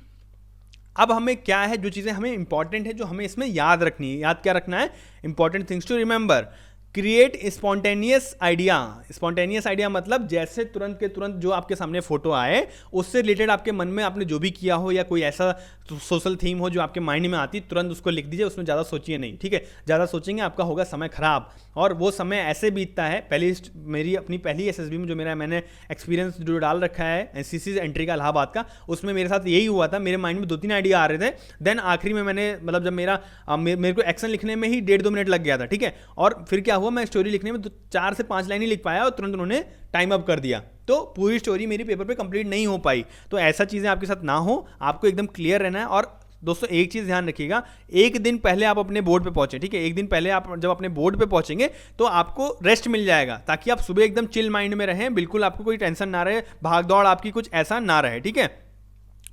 अब हमें क्या है, जो चीज़ें हमें इंपॉर्टेंट है, जो हमें इसमें याद रखनी है, याद क्या रखना है, important things to remember. Create spontaneous idea. Spontaneous idea मतलब जैसे तुरंत के तुरंत जो आपके सामने फोटो आए, उससे रिलेटेड आपके मन में आपने जो भी किया हो, या कोई ऐसा सोशल थीम हो जो आपके माइंड में आती, तुरंत उसको लिख दीजिए, उसमें ज़्यादा सोचिए नहीं, ठीक है। ज़्यादा सोचेंगे आपका होगा समय खराब, और वो समय ऐसे बीतता है। मेरी अपनी पहली एसएसबी में जो मैंने एक्सपीरियंस जो डाल रखा है एनसीसी एंट्री का इलाहाबाद का, उसमें मेरे साथ यही हुआ था। मेरे माइंड में 2-3 आइडिया आ रहे थे, देन आखिरी में मैंने, मतलब जब मेरे को एक्शन लिखने में ही 1.5-2 मिनट लग गया था, ठीक है। और फिर क्या हुआ, मैं स्टोरी लिखने में 4 से 5 लाइन ही लिख पाया और तुरंत उन्होंने टाइम अप कर दिया, तो पूरी स्टोरी मेरी पेपर पे कंप्लीट नहीं हो पाई। तो ऐसा चीज़ें आपके साथ ना हो, आपको एकदम क्लियर रहना है। और दोस्तों एक चीज़ ध्यान रखिएगा, एक दिन पहले आप अपने बोर्ड पे पहुंचे, ठीक है। एक दिन पहले आप जब अपने बोर्ड पे पहुंचेंगे तो आपको रेस्ट मिल जाएगा, ताकि आप सुबह एकदम चिल माइंड में रहें, बिल्कुल आपको कोई टेंशन ना रहे, भाग दौड़ आपकी कुछ ऐसा ना रहे, ठीक है।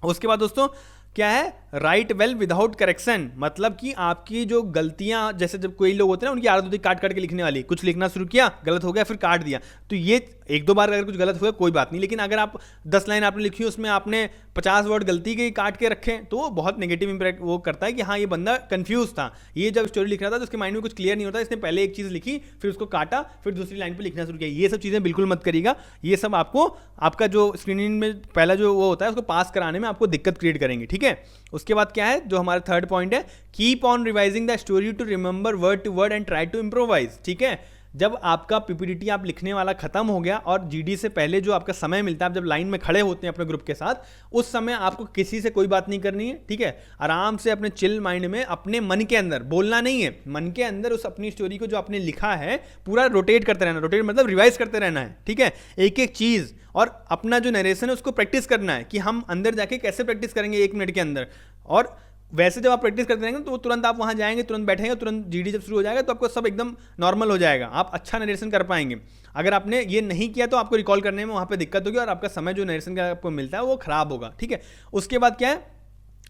उसके बाद दोस्तों क्या है, राइट वेल विदाउट करेक्शन, मतलब कि आपकी जो गलतियां, जैसे जब कोई लोग होते हैं ना, उनकी आदत होती है काट काट के लिखने वाली, कुछ लिखना शुरू किया, गलत हो गया, फिर काट दिया। तो ये 1-2 बार अगर कुछ गलत हुआ कोई बात नहीं, लेकिन अगर आप 10 लाइन आपने लिखी, उसमें आपने 50 वर्ड गलती के काट के रखे, तो वो बहुत नेगेटिव इंपैक्ट वो करता है कि हाँ ये बंदा कंफ्यूज था, ये जब स्टोरी लिख रहा था तो उसके माइंड में कुछ क्लियर नहीं होता, इसने पहले एक चीज़ लिखी, फिर उसको काटा, फिर दूसरी लाइन पर लिखना शुरू किया। ये सब चीज़ें बिल्कुल मत करिएगा, ये सब आपको आपका जो स्क्रीनिंग में पहला जो वो होता है उसको पास कराने में आपको दिक्कत क्रिएट करेंगे, ठीक है। है। उसके बाद क्या है जो हमारा थर्ड पॉइंट है, keep on revising the story to remember word to word and try to improvise. ठीक है, जब आपका पीपीटी आप लिखने वाला खत्म हो गया और जीडी से पहले जो आपका समय मिलता है, आप जब लाइन में खड़े होते हैं अपने ग्रुप के साथ, उस समय आपको किसी से कोई बात नहीं करनी है। ठीक है, आराम से अपने चिल माइंड में अपने मन के अंदर बोलना नहीं है, मन के अंदर उस अपनी स्टोरी को जो आपने लिखा है पूरा रोटेट करते रहना। रोटेट मतलब रिवाइज करते रहना है। ठीक है, एक एक चीज़, और अपना जो नरेशन है उसको प्रैक्टिस करना है कि हम अंदर जाके कैसे प्रैक्टिस करेंगे 1 मिनट के अंदर। और वैसे जब आप प्रैक्टिस करते रहेंगे तो तुरंत आप वहाँ जाएंगे, तुरंत बैठेंगे, तुरंत जीडी जब शुरू हो जाएगा तो आपको सब एकदम नॉर्मल हो जाएगा, आप अच्छा नरेशन कर पाएंगे। अगर आपने ये नहीं किया तो आपको रिकॉल करने में वहाँ पे दिक्कत होगी और आपका समय जो नरेशन का आपको मिलता है वो खराब होगा। ठीक है, उसके बाद क्या है,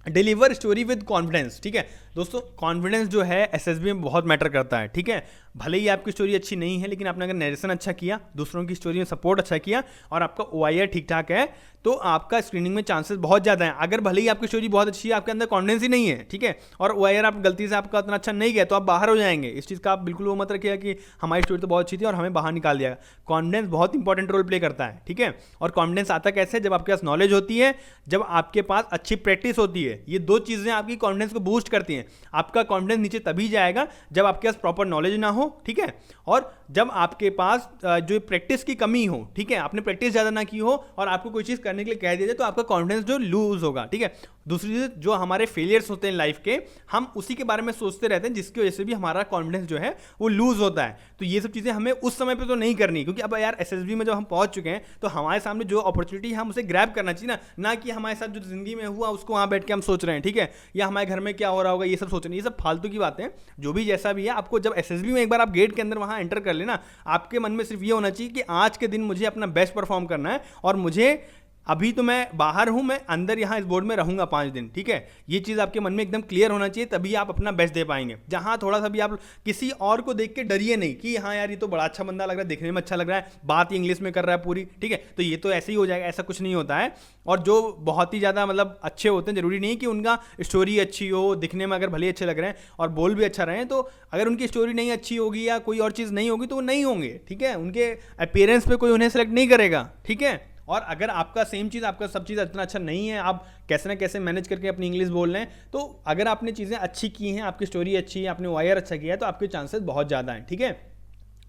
डिलीवर स्टोरी विद कॉन्फिडेंस। ठीक है दोस्तों, कॉन्फिडेंस जो है एसएसबी में बहुत मैटर करता है। ठीक है, भले ही आपकी स्टोरी अच्छी नहीं है, लेकिन आपने अगर नरेशन अच्छा किया, दूसरों की स्टोरी में सपोर्ट अच्छा किया और आपका ओआईआर ठीक ठाक है, तो आपका स्क्रीनिंग में चांसेस बहुत ज़्यादा हैं। अगर भले ही आपकी स्टोरी बहुत अच्छी है, आपके अंदर कॉन्फिडेंस ही नहीं है, ठीक है, और ओआईआर आप गलती से आपका उतना अच्छा नहीं गया, तो आप बाहर हो जाएंगे। इस चीज़ का आप बिल्कुल वो मत रखिएगा कि हमारी स्टोरी तो बहुत अच्छी थी और हमें बाहर निकाल दिया। कॉन्फिडेंस बहुत इंपॉर्टेंट रोल प्ले करता है। ठीक है, और कॉन्फिडेंस आता कैसे, जब आपके पास नॉलेज होती है, जब आपके पास अच्छी प्रैक्टिस होती है। ये दो चीज़ें आपकी कॉन्फिडेंस को बूस्ट करती हैं। आपका कॉन्फिडेंस नीचे तभी जाएगा जब आपके पास प्रॉपर नॉलेज ना हो। ठीक है, और जब आपके पास जो प्रैक्टिस की कमी हो, ठीक है, आपने प्रैक्टिस ज़्यादा ना की हो और आपको कोई चीज़ करने के लिए कह दिया जाए, तो आपका कॉन्फिडेंस जो लूज होगा। ठीक है, दूसरी चीज़, जो हमारे फेलियर्स होते हैं लाइफ के, हम उसी के बारे में सोचते रहते हैं, जिसकी वजह से भी हमारा कॉन्फिडेंस जो है वो लूज होता है। तो ये सब चीज़ें हमें उस समय पे तो नहीं करनी, क्योंकि अब यार एसएसबी में जब हम पहुंच चुके हैं तो हमारे सामने जो अपॉर्चुनिटी है हम उसे ग्रैब करना चाहिए ना कि हमारे साथ जो जिंदगी में हुआ उसको वहाँ बैठ के हम सोच रहे हैं। ठीक है, या हमारे घर में क्या हो रहा होगा ये सब सोच रहे हैं। ये सब फालतू की बातें। जो भी जैसा भी है, आपको जब एसएसबी में एक बार आप गेट के अंदर वहाँ एंटर कर लेना, आपके मन में सिर्फ ये होना चाहिए कि आज के दिन मुझे अपना बेस्ट परफॉर्म करना है और मुझे अभी तो मैं बाहर हूं, मैं अंदर यहाँ इस बोर्ड में रहूंगा 5 दिन। ठीक है, ये चीज़ आपके मन में एकदम क्लियर होना चाहिए, तभी आप अपना बेस्ट दे पाएंगे। जहाँ थोड़ा सा भी आप किसी और को देख के डरिए नहीं कि हाँ यार ये तो बड़ा अच्छा बंदा लग रहा है, देखने में अच्छा लग रहा है, बात इंग्लिश में कर रहा है पूरी, ठीक है, तो ये तो ऐसे ही हो जाएगा, ऐसा कुछ नहीं होता है। और जो बहुत ही ज़्यादा मतलब अच्छे होते हैं, जरूरी नहीं कि उनका स्टोरी अच्छी हो, दिखने में अगर भले ही अच्छे लग रहे हैं और बोल भी अच्छा रहे हैं, तो अगर उनकी स्टोरी नहीं अच्छी होगी या कोई और चीज़ नहीं होगी तो वो नहीं होंगे। ठीक है, उनके अपीयरेंस पे कोई उन्हें सेलेक्ट नहीं करेगा। ठीक है, और अगर आपका सेम चीज़, आपका सब चीज़ इतना अच्छा नहीं है, आप कैसे ना कैसे मैनेज करके अपनी इंग्लिश बोल रहे हैं, तो अगर आपने चीज़ें अच्छी की हैं, आपकी स्टोरी अच्छी है, आपने वायर अच्छा किया है, तो आपके चांसेस बहुत ज़्यादा हैं। ठीक है,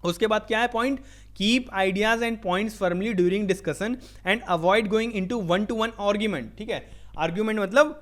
उसके बाद क्या है point, keep ideas and points firmly during discussion and avoid going into 1-to-1 argument. ठीक है, आर्ग्यूमेंट मतलब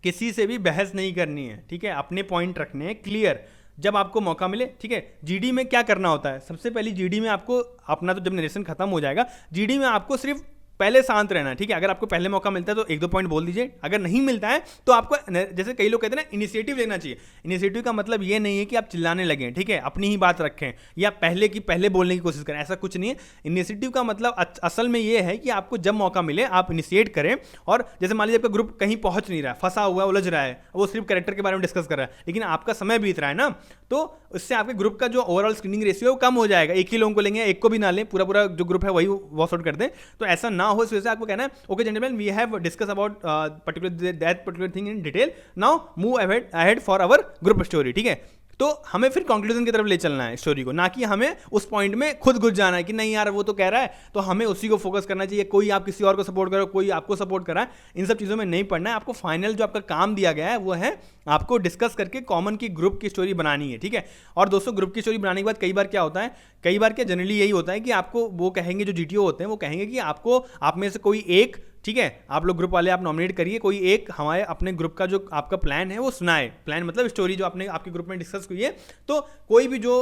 किसी से भी बहस नहीं करनी है। ठीक है, अपने पॉइंट रखने हैं क्लियर जब आपको मौका मिले। ठीक है, जीडी में क्या करना होता है, सबसे पहली जीडी में आपको अपना, तो जब नरेशन खत्म हो जाएगा, जीडी में आपको सिर्फ पहले शांत रहना है। ठीक है, अगर आपको पहले मौका मिलता है तो 1-2 पॉइंट बोल दीजिए, अगर नहीं मिलता है तो आपको, जैसे कई लोग कहते हैं ना, इनिशिएटिव लेना चाहिए। इनिशिएटिव का मतलब ये नहीं है कि आप चिल्लाने लगें, ठीक है, अपनी ही बात रखें या पहले बोलने की कोशिश करें, ऐसा कुछ नहीं है। इनिशिएटिव का मतलब असल में ये है कि आपको जब मौका मिले आप इनिशिएट करें। और जैसे मान लीजिए आपका ग्रुप कहीं पहुंच नहीं रहा है, फंसा हुआ है, उलझ रहा है, वो सिर्फ कैरेक्टर के बारे में डिस्कस कर रहा है, लेकिन आपका समय बीत रहा है ना, तो उससे आपके ग्रुप का जो ओवरऑल स्क्रीनिंग रेशियो है वो कम हो जाएगा। एक ही लोगों को लेंगे, एक को भी ना लें, पूरा जो ग्रुप है वही वॉश आउट कर दें, तो ऐसा ना हो। इस वजह से आपको कहना है, okay gentleman, we have discuss about particular thing in detail, now move ahead for our group story. ठीक है, तो हमें फिर कंक्लूजन की तरफ ले चलना है स्टोरी को, ना कि हमें उस पॉइंट में खुद घुस जाना है कि नहीं यार वो तो कह रहा है तो हमें उसी को फोकस करना चाहिए। कोई आप किसी और को सपोर्ट करो, कोई आपको सपोर्ट कर रहा है, इन सब चीज़ों में नहीं पढ़ना है। आपको फाइनल जो आपका काम दिया गया है वो है आपको डिस्कस करके कॉमन की ग्रुप की स्टोरी बनानी है। ठीक है, और दोस्तों ग्रुप की स्टोरी बनाने के बाद कई बार क्या होता है, कई बार क्या जनरली यही होता है कि आपको वो कहेंगे, जो जीटीओ होते हैं वो कहेंगे कि आपको, आप में से कोई एक, ठीक है, आप लोग ग्रुप वाले आप नॉमिनेट करिए, कोई एक हमारे अपने ग्रुप का जो आपका प्लान है वो सुनाए। प्लान मतलब स्टोरी जो आपने आपके ग्रुप में डिस्कस हुई है, तो कोई भी जो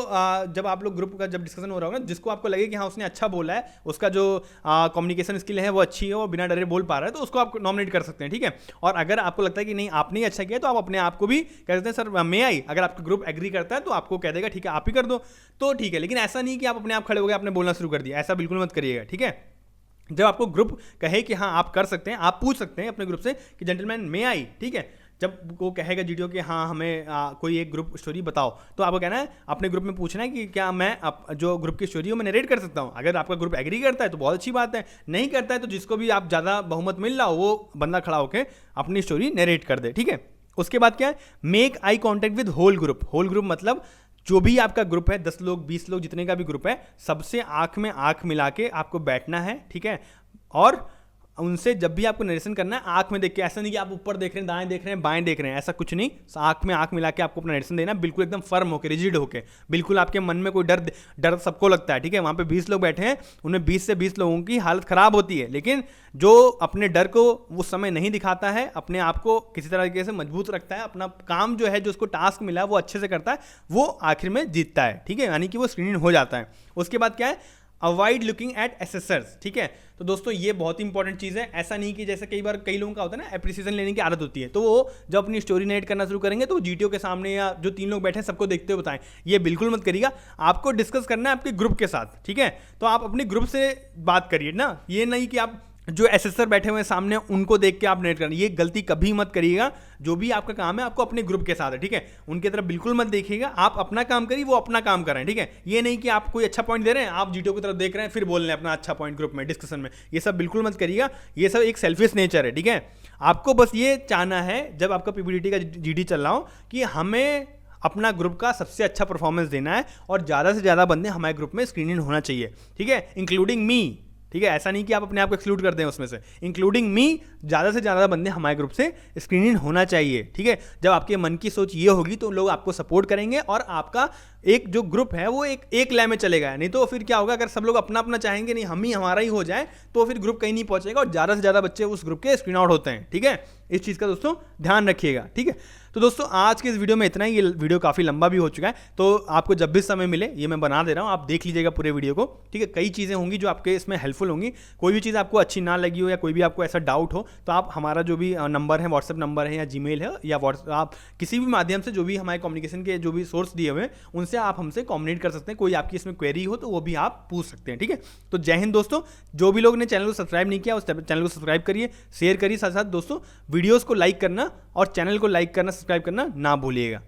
जब आप लोग ग्रुप का जब डिस्कशन हो रहा होगा, जिसको आपको लगे कि हाँ उसने अच्छा बोला है, उसका जो कम्युनिकेशन स्किल है वो अच्छी है और बिना डरे बोल पा रहा है, तो उसको आप नॉमिनेट कर सकते हैं। ठीक है, और अगर आपको लगता है कि नहीं आपने ही अच्छा किया, तो आप अपने आप को भी कह सकते हैं सर मैं आई, अगर आपका ग्रुप एग्री करता है तो आपको कह देगा ठीक है आप ही कर दो, तो ठीक है। लेकिन ऐसा नहीं कि आप अपने आप खड़े हो गए, आपने बोलना शुरू कर दिया, ऐसा बिल्कुल मत करिएगा। ठीक है, जब आपको ग्रुप कहे कि हाँ आप कर सकते हैं, आप पूछ सकते हैं अपने ग्रुप से कि जेंटलमैन मे आई। ठीक है, जब वो कहेगा जीटीओ कि हाँ हमें कोई एक ग्रुप स्टोरी बताओ, तो आपको कहना है अपने ग्रुप में पूछना है कि क्या मैं जो ग्रुप की स्टोरी है मैं नरेट कर सकता हूँ। अगर आपका ग्रुप एग्री करता है तो बहुत अच्छी बात है, नहीं करता है तो जिसको भी आप ज़्यादा बहुमत मिल रहा हो वो बंदा खड़ा होकर अपनी स्टोरी नरेट कर दे। ठीक है, उसके बाद क्या है, make eye contact with whole group. Whole group मतलब जो भी आपका ग्रुप है, 10 लोग 20 लोग जितने का भी ग्रुप है, सबसे आंख में आंख मिला के आपको बैठना है। ठीक है, और उनसे जब भी आपको नरेशन करना है आंख में देख के, ऐसा नहीं कि आप ऊपर देख रहे हैं, दाएं देख रहे हैं, बाएं देख रहे हैं, ऐसा कुछ नहीं। आंख में आंख मिला के आपको अपना नरेशन देना, बिल्कुल एकदम फर्म होकर, रिजिड होकर, बिल्कुल आपके मन में कोई डर सबको लगता है, ठीक है। वहाँ पे 20 लोग बैठे हैं, उनमें 20 से 20 लोगों की हालत खराब होती है, लेकिन जो अपने डर को उस समय नहीं दिखाता है, अपने आप को किसी तरीके से मजबूत रखता है, अपना काम जो है, जो उसको टास्क मिला है वो अच्छे से करता है, वो आखिर में जीतता है, ठीक है, यानी कि वो स्क्रीनिंग हो जाता है। उसके बाद क्या है, अवॉइड लुकिंग एट एसेसर्स, ठीक है। तो दोस्तों ये बहुत ही इंपॉर्टेंट चीज़ है। ऐसा नहीं कि जैसे कई बार कई लोगों का होता है ना, एप्रिसिएशन लेने की आदत होती है, तो वो जब अपनी स्टोरी नेट करना शुरू करेंगे तो जीटीओ के सामने या जो 3 लोग बैठे हैं सबको देखते हुए बताएं, ये बिल्कुल मत करिएगा। आपको डिस्कस करना है आपके ग्रुप के साथ, ठीक है। तो आप अपने ग्रुप से बात करिए ना, ये नहीं कि आप जो एसेसर बैठे हुए हैं सामने उनको देख के आप नेट करना, ये गलती कभी मत करिएगा। जो भी आपका काम है आपको अपने ग्रुप के साथ है, ठीक है, उनकी तरफ बिल्कुल मत देखिएगा। आप अपना काम करिए, वो अपना काम कर रहे हैं, ठीक है। ये नहीं कि आप कोई अच्छा पॉइंट दे रहे हैं, आप जीटीओ की तरफ देख रहे हैं, फिर बोल रहे हैं अपना अच्छा पॉइंट ग्रुप में, डिस्कशन में, ये सब बिल्कुल मत करिएगा। ये सब एक सेल्फिश नेचर है, ठीक है। आपको बस ये चाहना है जब आपका पीपीटीटी का जीडी चल रहा हो कि हमें अपना ग्रुप का सबसे अच्छा परफॉर्मेंस देना है और ज़्यादा से ज़्यादा बंदे हमारे ग्रुप में स्क्रीन इन होना चाहिए, ठीक है, इंक्लूडिंग मी, ठीक है। ऐसा नहीं कि आप अपने आप को एक्सक्लूड कर दें उसमें से, इंक्लूडिंग मी, ज़्यादा से ज़्यादा बंदे हमारे ग्रुप से स्क्रीन इन होना चाहिए, ठीक है। जब आपके मन की सोच ये होगी तो लोग आपको सपोर्ट करेंगे और आपका एक जो ग्रुप है वो एक लय में चलेगा। नहीं तो फिर क्या होगा, अगर सब लोग अपना अपना चाहेंगे, नहीं हम ही हमारा ही हो जाए, तो फिर ग्रुप कहीं नहीं पहुंचेगा और ज़्यादा से ज़्यादा बच्चे उस ग्रुप के स्क्रीन आउट होते हैं, ठीक है। इस चीज़ का दोस्तों ध्यान रखिएगा, ठीक है। तो दोस्तों आज के इस वीडियो में इतना ही, ये वीडियो काफ़ी लंबा भी हो चुका है, तो आपको जब भी समय मिले ये मैं बना दे रहा हूँ, आप देख लीजिएगा पूरे वीडियो को, ठीक है। कई चीज़ें होंगी जो आपके इसमें हेल्पफुल होंगी। कोई भी चीज़ आपको अच्छी ना लगी हो या कोई भी आपको ऐसा डाउट हो तो आप हमारा जो भी नंबर है, व्हाट्सएप नंबर है या जीमेल है या आप किसी भी माध्यम से जो भी हमारे कम्युनिकेशन के जो भी सोर्स दिए हुए हैं उनसे आप हमसे कम्युनिकेट कर सकते हैं। कोई आपकी इसमें क्वेरी हो तो वो भी आप पूछ सकते हैं, ठीक है। तो जय हिंद दोस्तों। जो भी लोग ने चैनल को सब्सक्राइब नहीं किया उस चैनल को सब्सक्राइब करिए, शेयर करिए, साथ साथ दोस्तों वीडियोज़ को लाइक करना और चैनल को लाइक करना, सब्सक्राइब करना ना भूलिएगा।